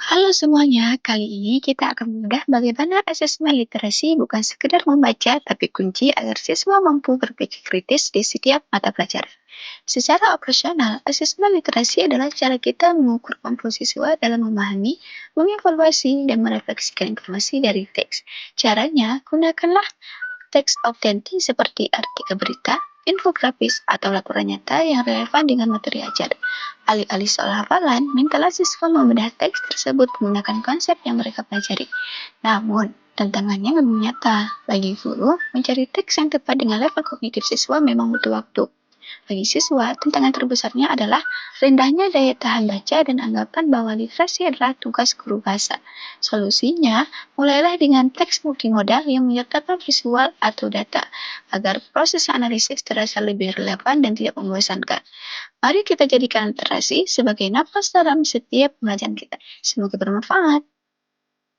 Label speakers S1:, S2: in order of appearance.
S1: Halo semuanya, kali ini kita akan mengulas bagaimana asesmen literasi bukan sekedar membaca, tapi kunci agar siswa mampu berpikir kritis di setiap mata pelajaran. Secara operasional, asesmen literasi adalah cara kita mengukur kemampuan siswa dalam memahami, mengevaluasi, dan merefleksikan informasi dari teks. Caranya, gunakanlah teks autentik seperti artikel berita, infografis, atau laporan nyata yang relevan dengan materi ajar. Alih-alih soal hafalan, mintalah siswa membedah teks tersebut menggunakan konsep yang mereka pelajari. Namun, tantangannya lebih nyata. Bagi guru, mencari teks yang tepat dengan level kognitif siswa memang butuh waktu. Bagi siswa, tantangan terbesarnya adalah rendahnya daya tahan baca dan anggapan bahwa literasi adalah tugas guru bahasa. Solusinya, mulailah dengan teks multimodal yang menyertakan visual atau data, agar proses analisis terasa lebih relevan dan tidak membosankan. Mari kita jadikan literasi sebagai nafas dalam setiap pembelajaran kita. Semoga bermanfaat.